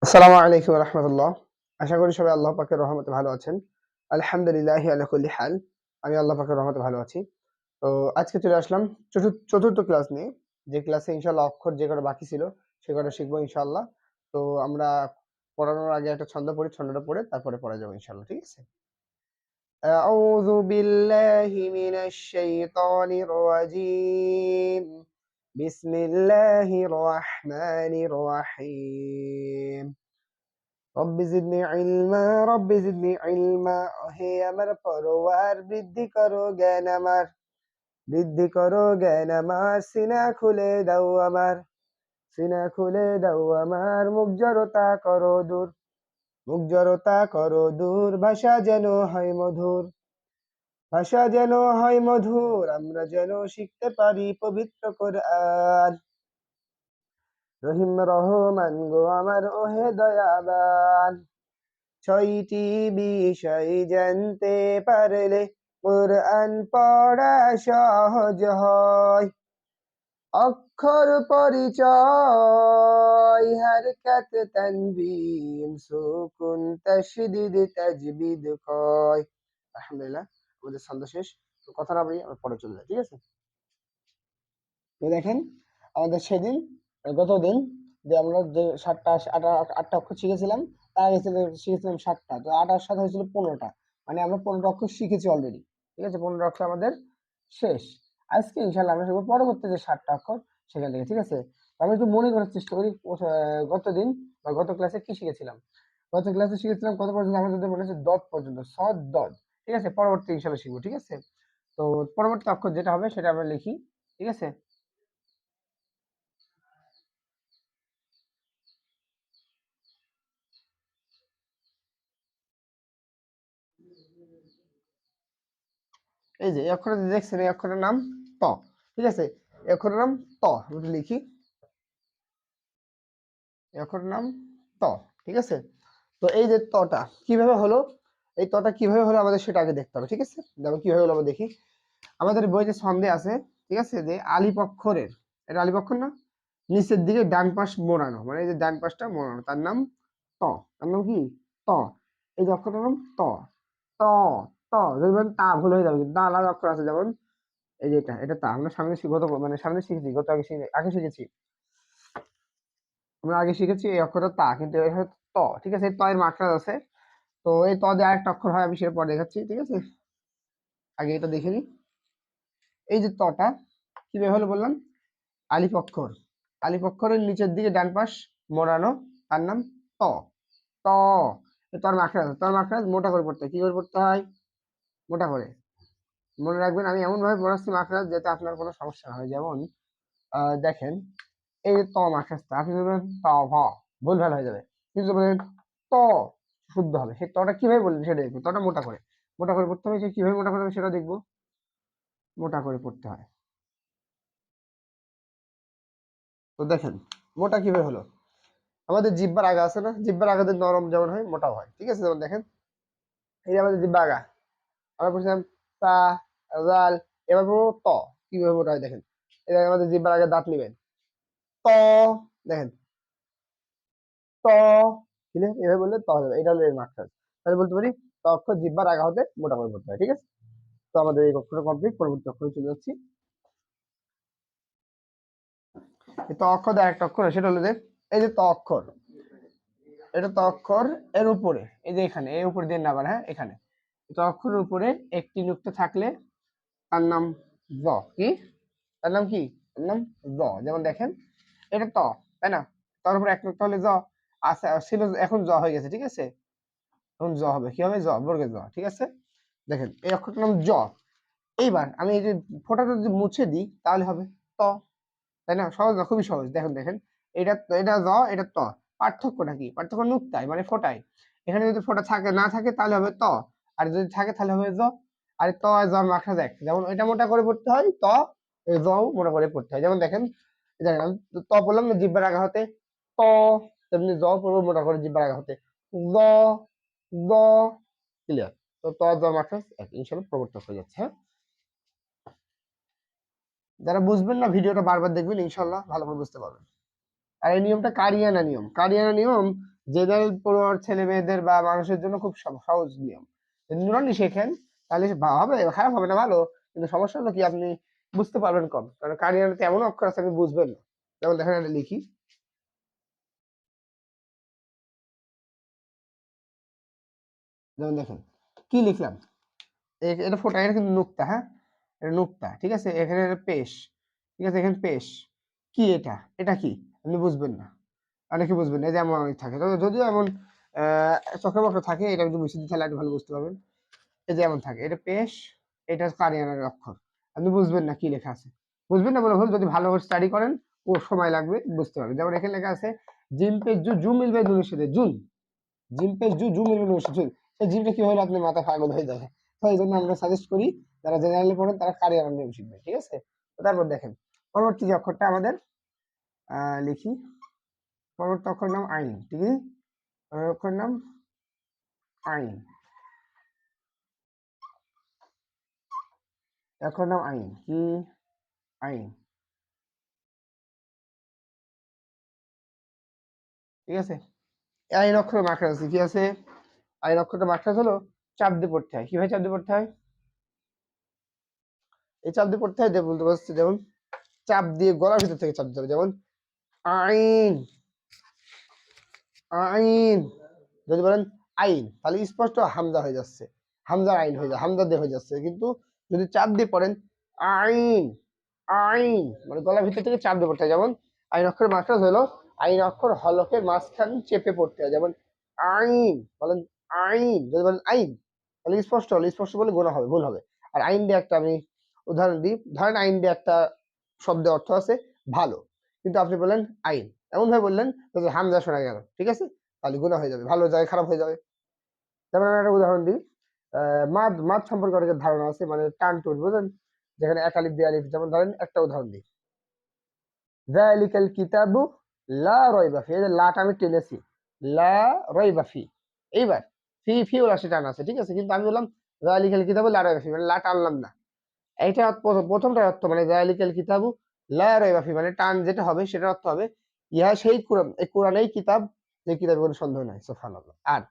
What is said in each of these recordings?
আসসালামু আলাইকুম রহমতুল্লাহ। আশা করি সবাই আল্লাহ পাকের রহমতে ভালো আছেন। আলহামদুলিল্লাহ আলা কুল্লি হাল। আমি আল্লাহ পাকের রহমতে ভালো আছি। তো আজকে চলে আসলাম চতুর্থ ক্লাস নিয়ে, যে ক্লাসে ইনশাল্লাহ অক্ষর যে কটা বাকি ছিল সে কটা শিখবো ইনশাল্লাহ। তো আমরা পড়ানোর আগে একটা ছন্দ পড়ি, ছন্দটা পড়ে তারপরে পড়া যাবো ইনশাল্লাহ, ঠিক আছে? আউযু বিল্লাহি মিনাশ শাইতানির রাজীম। বিসমিল্লাহির রহমানির রহিম। রব্বি জিদনি ইলমা, রব্বি জিদনি ইলমা। হে আমার পরওয়ার বৃদ্ধি করো জ্ঞান আমার, বৃদ্ধি করো জ্ঞান আমার। সিনা খুলে দাও আমার, সিনা খুলে দাও আমার। মুখ জড়তা করো দূর, মুখ জড়তা করো দূর। ভাষা যেন হয় মধুর, ভাষা যেন হয় মধুর। আমরা যেন শিখতে পারি পবিত্র কোরআন। রহিম রহমান গো আমার ওহে দয়াবান। ছয়টি বিষয় জানতে পারলে কোরআন পড়া সহজ হয়। অক্ষর পরিচয়, হরকত তানবিন সুকুন তাশদীদ তাজবিদ কয়। আলহামদুলিল্লাহ, আমাদের ছন্দ শেষ। তো কথা না বলি আমরা পরে চলে যাই, ঠিক আছে? তো দেখেন, আমাদের সেদিন গতদিন যে আমরা যে আটটা অক্ষর শিখেছিলাম, তার আগে শিখেছিলাম 7টা। তো 8 আর 7 হয়েছিল 15টা। মানে আমরা 15টা অক্ষর শিখেছি অলরেডি, ঠিক আছে? 15 অক্ষর আমাদের শেষ। আজকে ইনশাল্লাহ আমরা শিখবো পরবর্তী যে 7টা অক্ষর সেখান থেকে, ঠিক আছে? তো আমি একটু মনে করার চেষ্টা করি গতদিন বা গত ক্লাসে কি শিখেছিলাম। গত ক্লাসে শিখেছিলাম কত পর্যন্ত? আমাদের বলেছে দত পর্যন্ত, সদ দদ, ঠিক আছে? পরবর্তী ইনশাল্লাহ শিখবো, ঠিক আছে? তো পরবর্তী অক্ষর যেটা হবে সেটা আমরা লিখি, ঠিক আছে? এই যে এই অক্ষরটা দেখছেন, এই অক্ষরের নাম ত, ঠিক আছে? এই অক্ষরের নাম ত। আমি লিখি, এই অক্ষরের নাম ত, ঠিক আছে? তো এই যে তটা কিভাবে হলো, এই তটা কিভাবে হলো আমাদের সেটা আগে দেখতে হবে, ঠিক আছে? যেমন কিভাবে হলো আমরা দেখি। আমাদের বইতে ছন্দে আছে, ঠিক আছে, যে আলিফ অক্ষরের, এটা আলিফ অক্ষর না, নিচের দিকে ডান পাশ মোড়ানো, মানে এই যে ডান পাশটা মোড়ানো, তার নাম ত। তার নাম কি? ত। এই যে অক্ষরটার নাম ত। ত, ত দেখবেন তা ভুল হয়ে যাবে, কিন্তু আলাদা অক্ষর আছে, যেমন এই যে এটা তা। আমরা সামনে গত মানে সামনে শিখেছি, গত আগে শিখেছি, আমরা আগে শিখেছি এই অক্ষরটা তা, কিন্তু এটা হচ্ছে ত, ঠিক আছে? এই ত এর মাত্রা আছে। তো এই ত দিয়ে আরেকটা অক্ষর হয়, আমি সেটা পরে দেখাচ্ছি, ঠিক আছে? আগে এটা দেখে নিই। এই যে তটা কিভাবে হলো বললাম, আলিফ অক্ষর, আলিফ অক্ষরের নিচের দিকে ডান পাশ মোড়ানো, তার নাম ত। ত, তোর মাখরাজ, তোর মাখরাজ মোটা করে পড়তে হয়। কি করে পড়তে হয়? মোটা করে। মনে রাখবেন, আমি এমন ভাবে পড়াচ্ছি মাখরাজ যাতে আপনার কোনো সমস্যা না হয়। যেমন দেখেন, এই যে ত মাখরাজটা আপনি বলবেন ত ভ, ভুল ভাল হয়ে যাবে। কিন্তু বলেন ত, শুদ্ধ হবে। সেই তটা কিভাবে বললেন সেটা দেখবো। তটা মোটা করে, মোটা করে পড়তে হবে। সে কিভাবে মোটা করে হবে সেটা দেখবো। মোটা করে পড়তে হয়। তো দেখেন মোটা কিভাবে হলো। আমাদের জিহ্বার আগা আছে না, জিহ্বার আগাতে নরম যেমন হয় মোটাও হয়, ঠিক আছে? যেমন দেখেন, এই যে আমাদের জিহ্বা আগা, আমরা বলছিলাম তা, জাল, এবার বলবো ত। কিভাবে মোটা হয় দেখেন, এটা আমাদের জিহ্বার আগে দাঁত নিবেন, ত, দেখেন ত, ক্লিয়ার? এভাবে বললে ত হবে, এটা হলো এর মাত্রা। তাহলে বলতে পারি ত অক্ষর জিহ্বার আগা হতে মোটা করে পড়তে হয়, ঠিক আছে? তো আমাদের এই অক্ষরটা কমপ্লিট, পরবর্তী অক্ষরে চলে যাচ্ছি। এই ত অক্ষর দিয়ে একটা অক্ষর, সেটা হলো যে এই যে ত অক্ষর, এটা ত অক্ষর, এর উপরে এই যে এখানে, এর উপরে দিয়ে না আবার, হ্যাঁ, এখানে ত অক্ষরের উপরে একটি নুক্তা থাকলে তার নাম জ। কি? তার নাম কি? তার নাম জ। যেমন দেখেন, এটা ত, তাই না? তার উপর এক নুক্তা হলে জ, আচ্ছা ছিল, এখন জ হয়ে গেছে, ঠিক আছে? এখন জ হবে, কি হবে? জ, বর্গের জ, ঠিক আছে? দেখেন এই অক্ষরটার নাম জ। এইবার আমি এই যে ফোঁটাটা যদি মুছে দিই তাহলে হবে ত, তাই না? সহজ না? খুবই সহজ। দেখেন দেখেন, এটা এটা জ, এটা ত। পার্থক্যটা কি? পার্থক্য নুক্তায়, মানে ফোঁটায়। এখানে যদি ফোঁটা থাকে না থাকে তাহলে হবে ত, আর যদি থাকে তাহলে হবে জ। আর ত আর জ মাখা দেখ, যেমন এটা মোটা করে পড়তে হয় ত, জ মোটা করে পড়তে হয়। যেমন দেখেন, দেখেন আমি ত বললাম না জিহ্বার আগা হতে, ত, তেমনি জ পড়বো মোটা করে জিহ্বার আগা হতে, জ, জ, ক্লিয়ার? তো ত জ মাখা ইনশাল্লাহ প্রবর্তক হয়ে যাচ্ছে, হ্যাঁ? যারা বুঝবেন না ভিডিওটা বারবার দেখবেন, ইনশাল্লাহ ভালো করে বুঝতে পারবেন। আর এই নিয়মটা কারিয়ানা নিয়ম, কারিয়ানা নিয়ম জেনারেল পড়ুয়ার ছেলে মেয়েদের বা মানুষের জন্য খুব সহজ নিয়ম। যদি নুরানি শেখেন তাহলে হবে, খারাপ হবে না, ভালো। কিন্তু সমস্যা হলো কি আপনি বুঝতে পারবেন কম, কারণ কারিয়ানাতে এমন অক্ষর আছে আপনি বুঝবেন না। যেমন দেখেন এটা লিখি, যেমন দেখেন কি লিখলাম, এটা ফোটা, এটা কিন্তু নুক্তা, হ্যাঁ এটা নুক্তা, ঠিক আছে, এখানে এটা পেশ, ঠিক আছে, এখানে পেশ, কি এটা, এটা কি আপনি বুঝবেন না, অনেকে বুঝবেন না, এই যে এমন অনেক থাকে, তবে যদিও এমন চোখে মুখে থাকে, এটা একটু বেশি দিতে একটু ভালো বুঝতে পারবেন। এই যে এমন থাকে, এটা পেশ, এটা কারিয়ানার অক্ষর, আপনি বুঝবেন না কি লেখা আছে, বুঝবেন না বলে ভুল, যদি ভালো করে স্টাডি করেন ও সময় লাগবে বুঝতে পারবেন। যেমন এখানে লেখা আছে জিম পেজ জু, জু মিলবে নুনের সাথে জুন, জিম পেজ জু, জু মিলবে নুনের সাথে জুন, সেই জিমটা কি হলো আপনি মাথা পাগল হয়ে যাবে। তো এই জন্য আমরা সাজেস্ট করি যারা জেনারেলি পড়েন তারা কারিয়ানা নিয়ম শিখবে, ঠিক আছে। তো তারপর দেখেন পরবর্তী যে অক্ষরটা আমাদের লিখি, পরবর্তী অক্ষর নাম আইন, ঠিক আছে, অক্ষর নাম আইন, অক্ষর নাম আইন কি, আইন, ঠিক আছে। আইন অক্ষরের মাকড়াস আছে কি আছে, আইন অক্ষরটা মাকড়াস হলো চাপ দিয়ে পড়তে হয়, কিভাবে চাপ দিয়ে পড়তে হয়, এই চাপ দিয়ে পড়তে হয়, বলতে পারছি, যেমন চাপ দিয়ে গলার ভিতর থেকে চাপ দিতে হবে, যেমন আইন, আইন, যদি বলেন আইন তাহলে স্পষ্ট হামজা হয়ে যাচ্ছে, হামজা আইন হয়ে যায়, হামজা দিয়ে হয়ে যাচ্ছে, কিন্তু যদি চাপ দিয়ে পড়েন আইন, আইন মানে গলার ভিতর থেকে চাপ দিয়ে পড়তে হয়। যেমন আইন অক্ষরের মাকড়াস হলো আইন অক্ষর হলকের মাঝখান চেপে পড়তে হয়, যেমন আইন বলেন আইন, যদি বলেন আইন তাহলে স্পষ্ট হলো, স্পষ্ট বলে গোনা হবে, ভুল হবে। আর আইন দিয়ে একটা আমি উদাহরণ দিই, ধরেন আইন দিয়ে একটা শব্দের অর্থ আছে ভালো, কিন্তু আপনি বললেন আইন, এমন ভাবে বললেন যে হামজা শোনা গেল, ঠিক আছে, তাহলে গুনাহ হয়ে যাবে, ভালো জায়গায় খারাপ হয়ে যাবে। যেমন আমি একটা উদাহরণ দিই, মাদ, মাদ সম্পর্কে অনেকের ধারণা আছে, মানে টান টুন বুঝলেন, যেখানে এক আলিফ দুই আলিফ, যেমন ধরেন একটা উদাহরণ দিই, যালিকাল কিতাবু লা রাইবা ফি, এই যে লাটা আমি টেনেছি, লা রাইবা ফি, এইবার ফি ফি ওর আসে টান আছে, ঠিক আছে, কিন্তু আমি বললাম যালিকাল কিতাবু লা রাইবা ফি, মানে লা টানলাম না। এইটা প্রথমটা অর্থ মানে যালিকাল কিতাবু লা রাইবা ফি, মানে টান যেটা হবে সেটার অর্থ হবে ইহা সেই কোরআন, এই কোরআনেই কিতাব, যে কিতাবে কোনো সন্দেহ নাই, সুবহানাল্লাহ। আর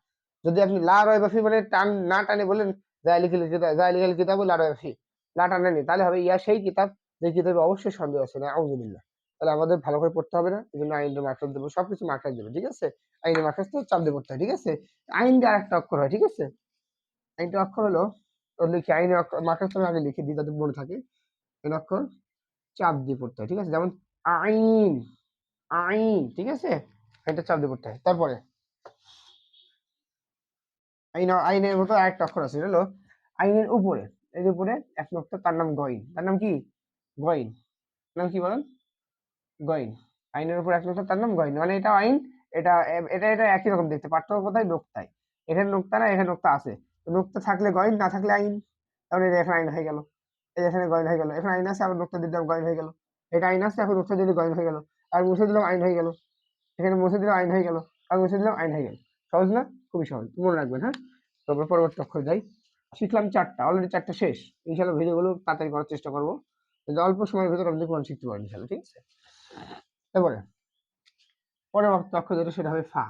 যদি আপনি লা রাইবা ফি মানে টান না টানে বলেন যালিকাল কিতাব, যালিকাল কিতাবু লা রাইবা ফি, লা টানেনি, তাহলে হবে ইয়া সেই কিতাব যে কিতাবে অবশ্যই সন্দেহ আছে না, আউযুবিল্লাহ। তাহলে আমাদের ভালো করে পড়তে হবে না, এই জন্য আইনের মার্কাস দেবো, সবকিছু মার্কাস দেবো, ঠিক আছে, আইনের মার্কাস তো চাপ দিয়ে পড়তে হয়, ঠিক আছে। আইন দিয়ে আরেকটা অক্ষর হয়, ঠিক আছে, আইনটা অক্ষর হলো, তো লিখি আইনের মার্কাস আমি আগে লিখে দিই যাতে মনে থাকে, আইন অক্ষর চাপ দিয়ে পড়তে হয়, ঠিক আছে, যেমন আইন, আইন, ঠিক আছে, আইনটা চাপ দিয়ে পড়তে হয়। তারপরে আইন, আইনের মতো আরেকটা অক্ষর আছে, হলো আইনের উপরে, এর উপরে এক নক্তা, তার নাম গইন, তার নাম কি, গইন, নাম কি বলেন, গইন, আইনের উপর এক নক্তা তার নাম গইন, মানে এটা আইন, এটা এটা এটা একই রকম দেখতে, পার্থক্য কোথায়, নোক্তায়, এখানে নোক্তা না, এখানে নোক্তা আছে, তো নোক্তা থাকলে গইন, না থাকলে আইন, তাহলে এটা এখানে আইন হয়ে গেল, এই এখানে গইন হয়ে গেল, এখানে আইন আছে আবার নোক্তা দিলাম গইন হয়ে গেল, এটা আইন আছে এখন নোক্তা দিলে গইন হয়ে গেল, আর মুছে দিলাম আইন হয়ে গেল, এখানে মুছে দিলাম আইন হয়ে গেল, আর মুছে দিলাম আইন হয়ে গেল, সহজ না, খুবই সহজ, মনে রাখবেন, হ্যাঁ। তারপর পরবর্তী অক্ষর যাই, শিখলাম চারটা, অলরেডি চারটা শেষ, ইনশাল্লাহ ভিডিওগুলো তাড়াতাড়ি করার চেষ্টা করবো, অল্প সময়ের ভিতরে আপনি কোরআন শিখতে পারেন ইনশাল্লাহ, ঠিক আছে। তারপরে পরবর্তী অক্ষর যেটা সেটা হবে ফা,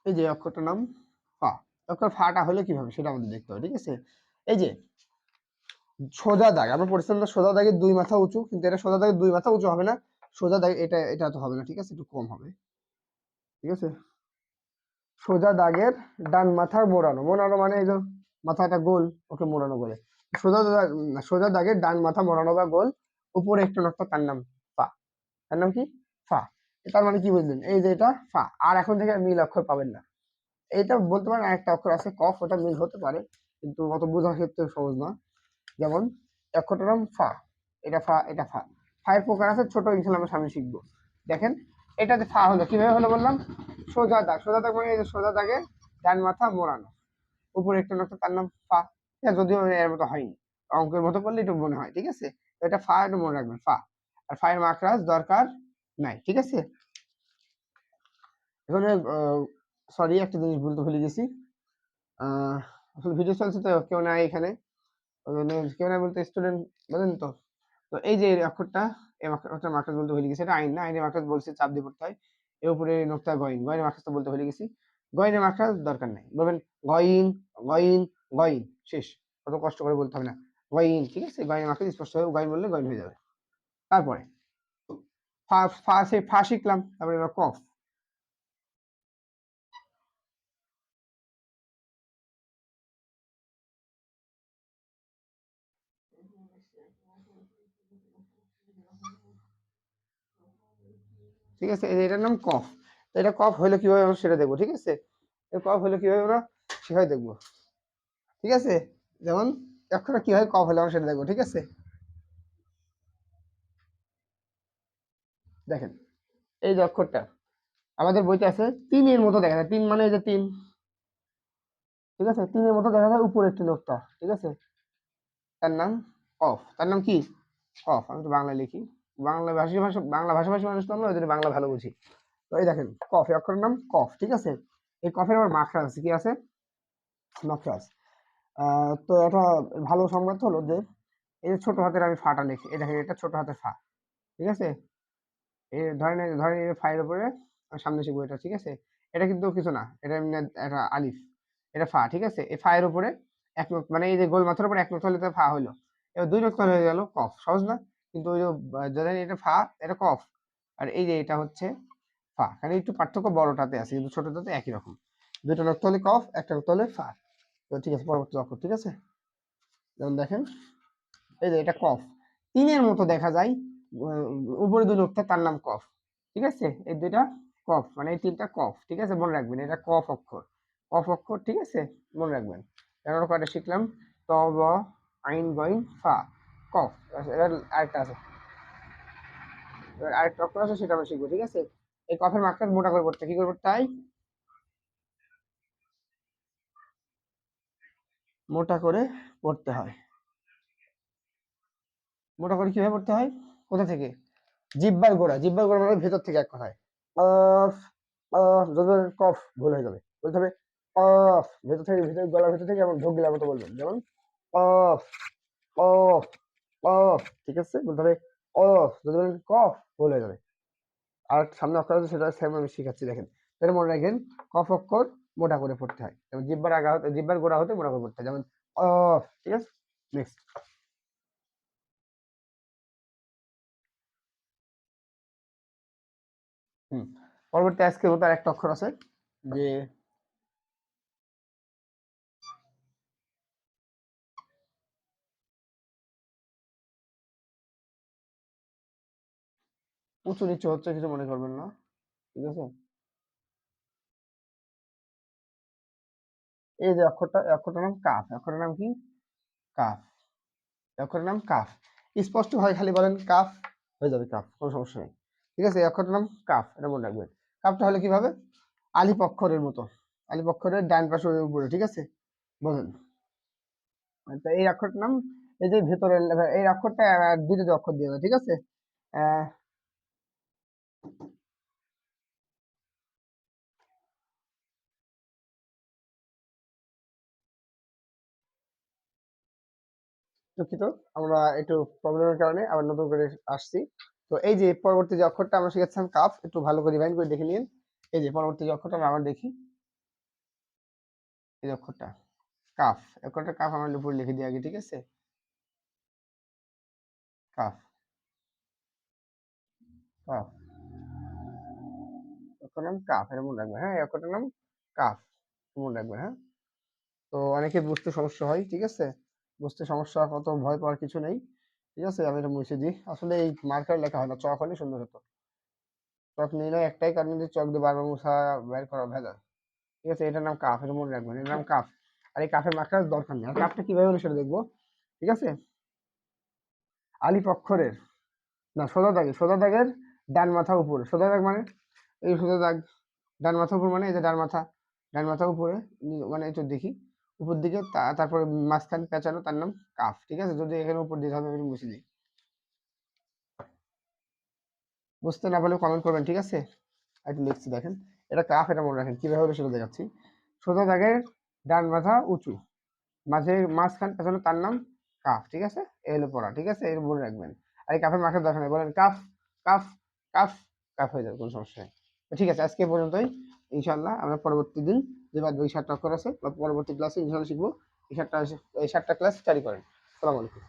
এই যে অক্ষরটার নাম ফা, অক্ষর ফাটা হলে কিভাবে সেটা আমাদের দেখতে হবে, ঠিক আছে। এই যে সোজা দাগ, আমরা পড়ছিলাম না সোজা দাগের দুই মাথা উঁচু, কিন্তু এটা সোজা দাগের দুই মাথা উঁচু হবে না, সোজা দাগ এটা, এটা তো হবে না, ঠিক আছে, একটু কম হবে, ঠিক আছে, সোজা দাগের ডান মাথার মোড়ানো, মোড়ানো মানে এই যে মাথাটা গোল, ওকে মোড়ানো বলে, সোজা সোজা দাগের ডান মাথা মোড়ানো বা গোল, উপরে একটু নক্তা, তার নাম ফা, তার নাম কি, ফা। তার মানে কি বুঝলেন, এই যে এটা ফা, আর এখন থেকে মিল অক্ষর পাবেন না, এটা বলতে পারেন আরেকটা অক্ষর আছে কফ, ওটা মিল হতে পারে কিন্তু অত বোঝার ক্ষেত্রে সহজ না। যেমন অক্ষরটার নাম ফা, এটা ফা, এটা ফা, ফায়ের প্রকার আছে ছোট, ইনশাল্লাহ আমরা সামনে শিখবো। দেখেন এটাতে ফা হলো কিভাবে হলো বললাম, সোজা দাগ, সোজা দাগ মানে এই যে সোজা দাগে ডান মাথা মোড়ানো, উপরে একটু নক্তা, তার নাম ফা, এটা যদিও এর মতো হয়নি, অঙ্কের মতো করলে একটু মনে হয়, ঠিক আছে, তো এটা ফা, একটু মনে রাখবেন ফা, আর ফায়ের মাকড়াজ দরকার নাই, ঠিক আছে। এখানে সরি, একটা জিনিস বলতে ভুলে গেছি। আসলে ভিডিও চলছে তো কেউ নাই এখানে, মানে কেউ নাই বলতে স্টুডেন্ট, বুঝলেন তো। তো এই যে এই অক্ষরটা, এই অক্ষরটা মাকড়াস বলতে ভুলে গেছি, এটা আইন না, আইনের মাকড়াস বলছে চাপ দিয়ে পড়তে হয়। এর উপরে নোক্তা গইন, গইনের মাকড়াস তো বলতে ভুলে গেছি। গইনের মাকড়াস দরকার নাই, বলবেন গইন, গইন, গইন, শেষ। অত কষ্ট করে বলতে হবে না, গইন, ঠিক আছে। গইনের মাকড়াস স্পষ্ট হবে, গইন বললে গইন হয়ে যাবে। তারপরে ফা, ফা সে ফা শিখলাম, তারপরে এবার কফ। ঠিক আছে, এটার নাম কফ। তো এটা কফ হলে কিভাবে আমরা সেটা দেখবো, ঠিক আছে। এর কফ হলে কিভাবে আমরা সেটাই দেখবো, ঠিক আছে। যেমন অক্ষরটা কিভাবে কফ হলে আমরা সেটা দেখবো, ঠিক আছে। দেখেন, এই যে অক্ষরটা আমাদের বইতে আছে তিনের মতো দেখা যায়, তিন মানে এই যে তিন, ঠিক আছে। তিনের মতো দেখা যায় উপরে একটি নোক্তা, ঠিক আছে। তার নাম কফ, তার নাম কি, কফ। আমি তো বাংলা লিখি, বাংলা ভাষাভাষী মানুষ তো আমরা, ওই জন্য বাংলা ভালো বুঝি। তো এই দেখেন কফ, এই অক্ষরের নাম কফ, ঠিক আছে। এই কফের আবার মাখরাজ আছে, কি আছে, মাখরাজ। তো এটা ভালো সংবাদ হলো যে এই যে ছোট হাতের আমি ফাটা লিখি, এই দেখেন এটা ছোট হাতের ফা, ঠিক আছে। এই ধরেন, ধরেন এই ফায়ের উপরে আমি সামনে শিখবো এটা, ঠিক আছে। এটা কিন্তু কিছু না, এটা এমনি একটা আলিফ, এটা ফা, ঠিক আছে। এই ফায়ের উপরে এক নক্ত, মানে এই যে গোল মাথার উপরে এক নক্ত হলে তো ফা হলো, এবার দুই নক্ত হয়ে গেল কফ, সহজ না। কিন্তু ওই যে ধরেন এটা ফা, এটা কফ, আর এই যে এটা হচ্ছে ফা, কারণ একটু পার্থক্য বড়টাতে আছে, কিন্তু ছোটটাতে একই রকম। দুইটা নক্ত হলে কফ, একটা নক্ত হলে ফা। তো ঠিক আছে, পরবর্তী অক্ষর, ঠিক আছে। যেমন দেখেন, এই যে এটা কফ, তিনের মতো দেখা যায়, উপরে দুই নোক্তা, তার নাম কফ, ঠিক আছে। এই দুইটা কফ, মানে এই তিনটা কফ, ঠিক আছে, মনে রাখবেন এটা কফ অক্ষর, কফ অক্ষর, ঠিক আছে, মনে রাখবেন। এগারো কয়টা শিখলাম, ত, ব, আইন, গইন, ফা, কফ। আচ্ছা, এবার আরেকটা আছে, এবার আরেকটা অক্ষর আছে, সেটা আমরা শিখবো, ঠিক আছে। এই কফের মাত্রা মোটা করে পড়তে, কি করে পড়তে হয়, মোটা করে পড়তে হয়। মোটা করে কিভাবে পড়তে হয়, কোথা থেকে, জিহ্বার গোড়া, জিহ্বার গোড়া মানে ভেতর থেকে, এক কথায় অফ, অফ, যদি বলেন কফ ভুল হয়ে যাবে, বলতে হবে অফ, ভেতর থেকে, ভেতর গলার ভেতর থেকে, এমন ঢোক গিলার মতো বলবেন, যেমন অফ, অফ, অফ, ঠিক আছে, বলতে হবে অফ। যদি বলেন কফ ভুল হয়ে যাবে। আর সামনে অক্ষর আছে, সেটা সেম আমি শিখাচ্ছি, দেখেন। তাহলে মনে রাখেন, কফ অক্ষর মোটা করে পড়তে হয়, যেমন জিহ্বার আগা হতে, জিহ্বার গোড়া হতে মোটা করে পড়তে হয়, যেমন অফ, ঠিক আছে। নেক্সট, হুম, পরবর্তী আজকের মতো আর একটা অক্ষর আছে, যে উঁচু নিচু হচ্ছে, কিছু মনে করবেন না, ঠিক আছে। এই যে অক্ষরটা, এই অক্ষরটার নাম কাফ, অক্ষরের নাম কি, কাফ, অক্ষরের নাম কাফ। স্পষ্ট হয়, খালি বলেন কাফ, হয়ে যাবে কাফ, কোনো সমস্যা নেই, ঠিক আছে। এই অক্ষরটার নাম কাফ, এটা মনে রাখবেন। কাফটা হলে কিভাবে, আলিফ অক্ষরের মতো, আলিফ অক্ষরের ডান পাশে উপরে, ঠিক আছে, বলেন। তো এই অক্ষরটার নাম, এই যে ভেতরের, এই অক্ষরটা দুটো অক্ষর দিয়ে দেবে, ঠিক আছে। আহ, দুঃখিত, আমরা একটু প্রবলেমের কারণে আবার নতুন করে আসছি। তো এই যে পরবর্তী যে অক্ষরটা আমরা শিখেছিলাম কাফ, একটু ভালো করে রিভাইন্ড করে দেখে নিন। এই যে পরবর্তী যে অক্ষরটা আমরা আবার দেখি, এই যে অক্ষরটা কাফ, অক্ষরটা কাফ আমরা উপরে লিখে দিই আগে, ঠিক আছে। কাফ, কাফ, অক্ষর নাম কাফ, এটা মনে রাখবেন, হ্যাঁ, এই অক্ষরটার নাম কাফ, মনে রাখবেন, হ্যাঁ। তো অনেকে বুঝতে সমস্যা হয়, ঠিক আছে। বুঝতে সমস্যা, অত ভয় পাওয়ার কিছু নেই, ঠিক আছে। আমি এটা মুছে দিই, আসলে এই মার্কার লেখা হয় না, চক হলে সুন্দর হতো। চক নেই না, একটাই কারণ, যে চক দিয়ে বারবার মুছা বের করা ভেজাল, ঠিক আছে। এটার নাম কাফ, এটা মনে রাখবেন, এটার নাম কাফ। আর এই কাফের মার্কার দরকার নেই। আর কাফটা কিভাবে হলো সেটা দেখবো, ঠিক আছে। আলিফ অক্ষরের, না, সোজা দাগে, সোজা দাগের ডান মাথা উপরে, সোজা দাগ মানে এই সোজা দাগ, ডান মাথা উপর মানে এই যে ডান মাথা, ডান মাথা উপরে, মানে একটু দেখি উপর দিকে, তারপরে মাঝখান পেঁচানো, তার নাম কাফ, ঠিক আছে। যদি এখানে উপর দিতে হবে, আমি মুছে দিই। বুঝতে না পারলে কমেন্ট করবেন, ঠিক আছে। একটু লিখছি, দেখেন, এটা কাফ, এটা মনে রাখেন কিভাবে হলো সেটা দেখাচ্ছি। সোজা দাগের ডান মাথা উঁচু, মাঝখান পেছনে তার নাম কাফ, ঠিক আছে? এই হলো পড়া, ঠিক আছে? এর মনে রাখবেন। আর এই কাফের মাথার দরকার নেই, বলেন কাফ কাফ কাফ, কাফ হয়ে যাবে, কোনো সমস্যা নেই। তো ঠিক আছে, আজকে এ পর্যন্তই। ইনশাআল্লাহ আমরা পরবর্তী দিন যে বাদ বাকি 7টা অক্ষর আছে বা পরবর্তী ক্লাসে ইনশাআল্লাহ শিখবো। এই 7টা ক্লাস জারি করেন। আসসালামু আলাইকুম।